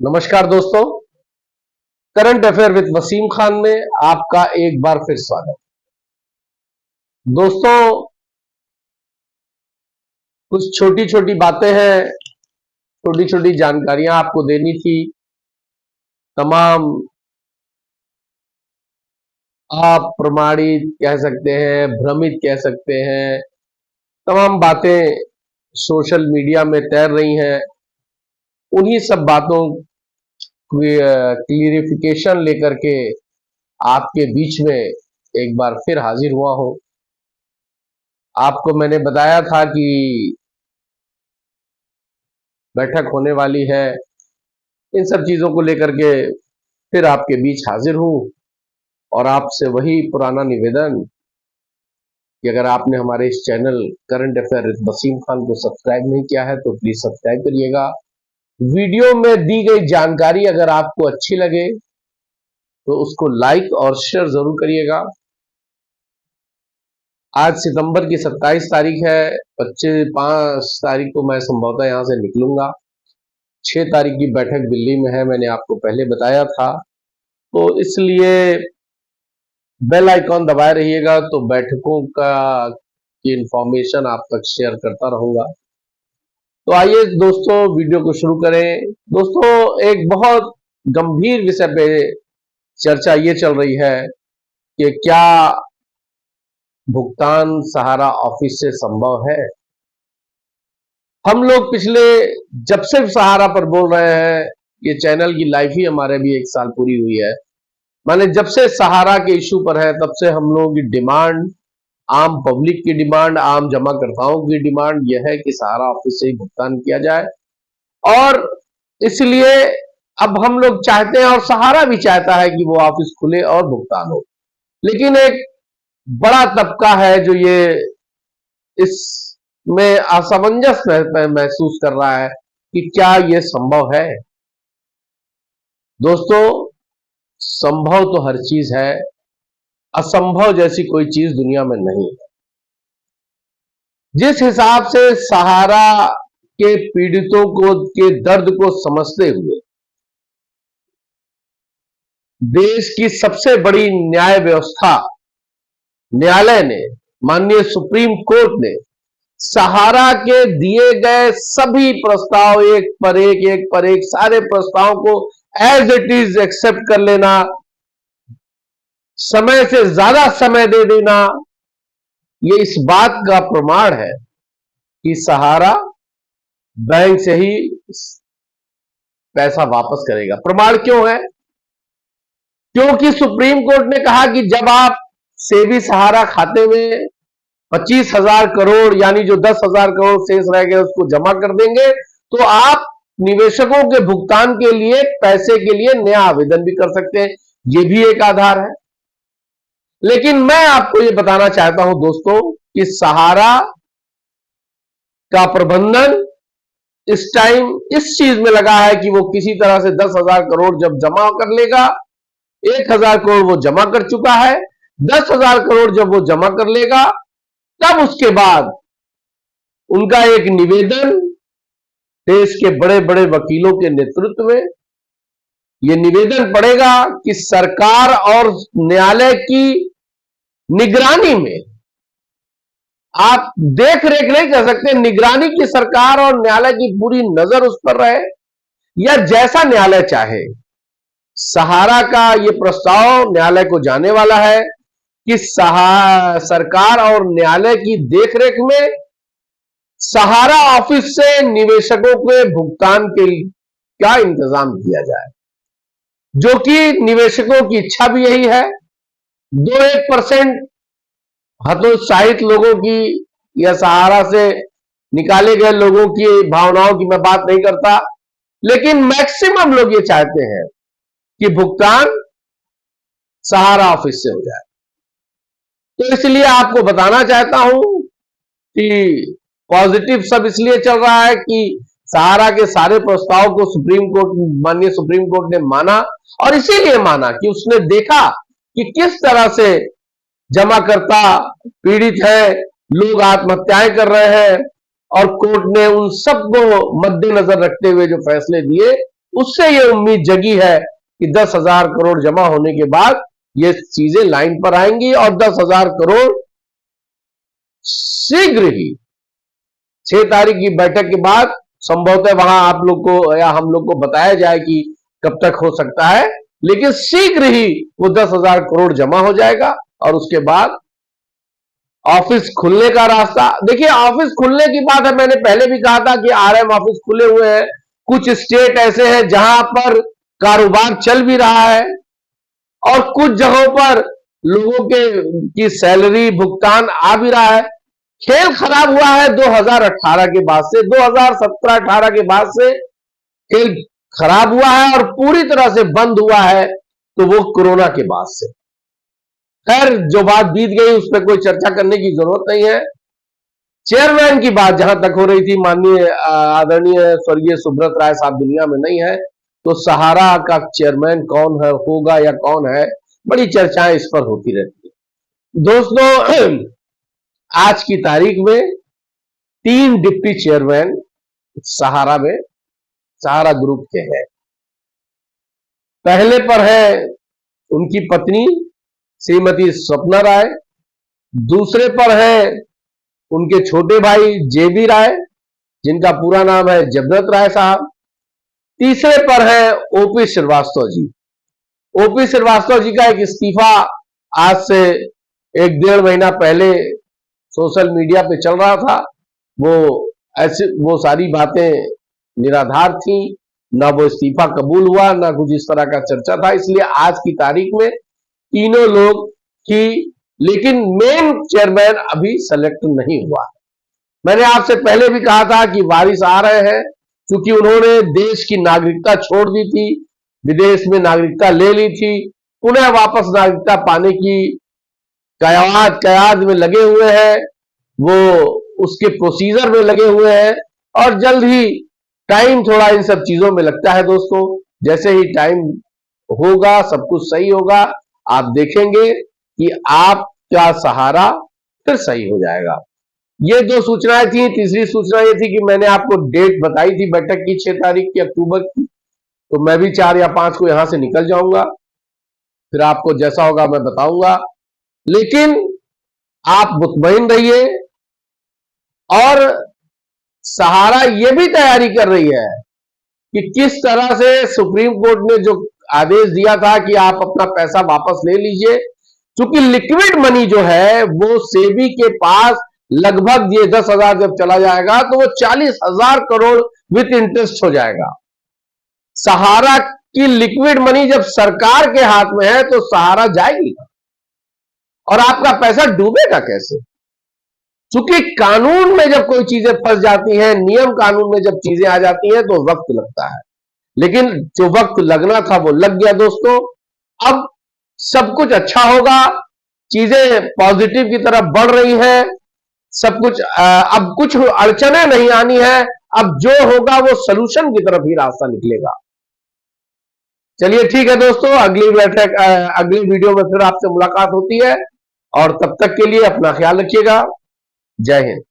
नमस्कार दोस्तों, current affair with Waseem Khan में आपका एक बार फिर स्वागत। दोस्तों, कुछ छोटी छोटी बातें हैं, छोटी छोटी जानकारियां आपको देनी थी। तमाम आप प्रमाणित कह सकते हैं, भ्रमित कह सकते हैं, तमाम बातें सोशल मीडिया में तैर रही हैं। उन्हीं सब बातों क्लियरिफिकेशन लेकर के आपके बीच में एक बार फिर हाजिर हुआ हूं। आपको मैंने बताया था कि बैठक होने वाली है। इन सब चीजों को लेकर के फिर आपके बीच हाजिर हूं और आपसे वही पुराना निवेदन कि अगर आपने हमारे इस channel current affair with Waseem Khan को सब्सक्राइब नहीं किया है तो प्लीज सब्सक्राइब करिएगा। वीडियो में दी गई जानकारी अगर आपको अच्छी लगे तो उसको लाइक और शेयर जरूर करिएगा। आज सितंबर की 27 तारीख है। 5 तारीख को मैं संभवतः यहां से निकलूंगा। 6 तारीख की बैठक दिल्ली में है, मैंने आपको पहले बताया था। तो इसलिए बेल आइकॉन दबाए रहिएगा, तो बैठकों की इंफॉर्मेशन आप तक शेयर करता रहूंगा। तो आइए दोस्तों, वीडियो को शुरू करें। दोस्तों, एक बहुत गंभीर विषय पे चर्चा ये चल रही है कि क्या भुगतान सहारा ऑफिस से संभव है। हम लोग पिछले जब से सहारा पर बोल रहे हैं, ये चैनल की लाइफ ही हमारे भी 1 साल पूरी हुई है। माने जब से सहारा के इशू पर है तब से हम लोगों की डिमांड, आम पब्लिक की डिमांड, आम जमाकर्ताओं की डिमांड यह है कि सहारा ऑफिस से ही भुगतान किया जाए। और इसलिए अब हम लोग चाहते हैं और सहारा भी चाहता है कि वो ऑफिस खुले और भुगतान हो। लेकिन एक बड़ा तबका है जो ये इसमें असमंजस महसूस कर रहा है कि क्या ये संभव है। दोस्तों, संभव तो हर चीज है, असंभव जैसी कोई चीज दुनिया में नहीं है। जिस हिसाब से सहारा के पीड़ितों को के दर्द को समझते हुए देश की सबसे बड़ी न्याय व्यवस्था, न्यायालय ने, माननीय सुप्रीम कोर्ट ने सहारा के दिए गए सभी प्रस्ताव एक पर एक सारे प्रस्तावों को एज इट इज एक्सेप्ट कर लेना, समय से ज्यादा समय दे देना, ये इस बात का प्रमाण है कि सहारा बैंक से ही पैसा वापस करेगा। प्रमाण क्यों है? क्योंकि सुप्रीम कोर्ट ने कहा कि जब आप सेवी सहारा खाते में 25,000 करोड़ यानी जो 10,000 करोड़ शेष रह गए उसको जमा कर देंगे तो आप निवेशकों के भुगतान के लिए, पैसे के लिए नया आवेदन भी कर सकते हैं। ये भी एक आधार है। लेकिन मैं आपको ये बताना चाहता हूं दोस्तों कि सहारा का प्रबंधन इस टाइम इस चीज में लगा है कि वो किसी तरह से 10,000 करोड़ जब जमा कर लेगा, 1,000 करोड़ वो जमा कर चुका है, 10,000 करोड़ जब वो जमा कर लेगा तब उसके बाद उनका एक निवेदन देश के बड़े बड़े वकीलों के नेतृत्व में यह निवेदन पड़ेगा कि सरकार और न्यायालय की निगरानी में, आप देख रेख नहीं कर सकते, निगरानी की सरकार और न्यायालय की पूरी नजर उस पर रहे या जैसा न्यायालय चाहे। सहारा का यह प्रस्ताव न्यायालय को जाने वाला है कि सरकार और न्यायालय की देखरेख में सहारा ऑफिस से निवेशकों के भुगतान के क्या इंतजाम किया जाए, जो कि निवेशकों की इच्छा भी यही है। 2-1% हतोत्साहित लोगों की या सहारा से निकाले गए लोगों की भावनाओं की मैं बात नहीं करता, लेकिन मैक्सिमम लोग ये चाहते हैं कि भुगतान सहारा ऑफिस से हो जाए। तो इसलिए आपको बताना चाहता हूं कि पॉजिटिव सब इसलिए चल रहा है कि सहारा के सारे प्रस्ताव को माननीय सुप्रीम कोर्ट ने माना, और इसीलिए माना कि उसने देखा कि किस तरह से जमाकर्ता पीड़ित है, लोग आत्महत्याएं कर रहे हैं, और कोर्ट ने उन सबको मद्देनजर रखते हुए जो फैसले दिए उससे ये उम्मीद जगी है कि 10,000 करोड़ जमा होने के बाद ये चीजें लाइन पर आएंगी और 10,000 करोड़ शीघ्र ही 6 तारीख की बैठक के बाद संभवतः वहां आप लोग को या हम लोग को बताया जाए कि कब तक हो सकता है, लेकिन शीघ्र ही वो 10,000 करोड़ जमा हो जाएगा और उसके बाद ऑफिस खुलने का रास्ता। देखिए, ऑफिस खुलने की बात है, मैंने पहले भी कहा था कि आरएम ऑफिस खुले हुए हैं। कुछ स्टेट ऐसे हैं जहां पर कारोबार चल भी रहा है और कुछ जगहों पर लोगों के की सैलरी भुगतान आ भी रहा है। खेल खराब हुआ है 2018 के बाद से, 2017-18 के बाद से खेल खराब हुआ है और पूरी तरह से बंद हुआ है तो वो कोरोना के बाद से। खैर, जो बात बीत गई उस पर कोई चर्चा करने की जरूरत नहीं है। चेयरमैन की बात जहां तक हो रही थी, माननीय आदरणीय स्वर्गीय सुब्रत राय साहब दुनिया में नहीं है, तो सहारा का चेयरमैन कौन है, होगा या कौन है, बड़ी चर्चाएं इस पर होती रहती है। दोस्तों, आज की तारीख में 3 डिप्टी चेयरमैन सहारा में, सहारा ग्रुप के हैं। पहले पर है उनकी पत्नी श्रीमती स्वप्ना राय, दूसरे पर है उनके छोटे भाई जेबी राय जिनका पूरा नाम है जगदत राय साहब, तीसरे पर है ओपी श्रीवास्तव जी। ओपी श्रीवास्तव जी का एक इस्तीफा आज से 1-1.5 महीना पहले सोशल मीडिया पे चल रहा था। वो सारी बातें निराधार थी, ना वो इस्तीफा कबूल हुआ, ना कुछ इस तरह का चर्चा था। इसलिए आज की तारीख में तीनों लोग ही, लेकिन मेन चेयरमैन अभी सेलेक्ट नहीं हुआ। मैंने आपसे पहले भी कहा था कि वारिस आ रहे हैं, क्योंकि उन्होंने देश की नागरिकता छोड़ दी थी, विदेश में नागरिकता ले ली थी, पुनः वापस नागरिकता पाने की कयाद में लगे हुए हैं, वो उसके प्रोसीजर में लगे हुए हैं और जल्द ही टाइम थोड़ा इन सब चीजों में लगता है दोस्तों। जैसे ही टाइम होगा, सब कुछ सही होगा, आप देखेंगे कि आपका सहारा फिर सही हो जाएगा। ये 2 सूचनाएं थी। तीसरी सूचना ये थी कि मैंने आपको डेट बताई थी बैठक की 6 तारीख की अक्टूबर की, तो मैं भी 4 या 5 को यहां से निकल जाऊंगा, फिर आपको जैसा होगा मैं बताऊंगा। लेकिन आप मुतमईन रहिए और सहारा ये भी तैयारी कर रही है कि किस तरह से सुप्रीम कोर्ट ने जो आदेश दिया था कि आप अपना पैसा वापस ले लीजिए, क्योंकि लिक्विड मनी जो है वो सेबी के पास लगभग ये 10,000 जब चला जाएगा तो वो 40,000 करोड़ विथ इंटरेस्ट हो जाएगा। सहारा की लिक्विड मनी जब सरकार के हाथ में है तो सहारा जाएगी और आपका पैसा डूबेगा कैसे? क्योंकि कानून में जब कोई चीजें फंस जाती हैं, नियम कानून में जब चीजें आ जाती हैं तो वक्त लगता है, लेकिन जो वक्त लगना था वो लग गया दोस्तों। अब सब कुछ अच्छा होगा, चीजें पॉजिटिव की तरफ बढ़ रही हैं, सब कुछ अब कुछ अड़चने नहीं आनी है, अब जो होगा वो सलूशन की तरफ ही रास्ता निकलेगा। चलिए ठीक है दोस्तों, अगली वीडियो में फिर आपसे मुलाकात होती है और तब तक के लिए अपना ख्याल रखिएगा। जय हिंद।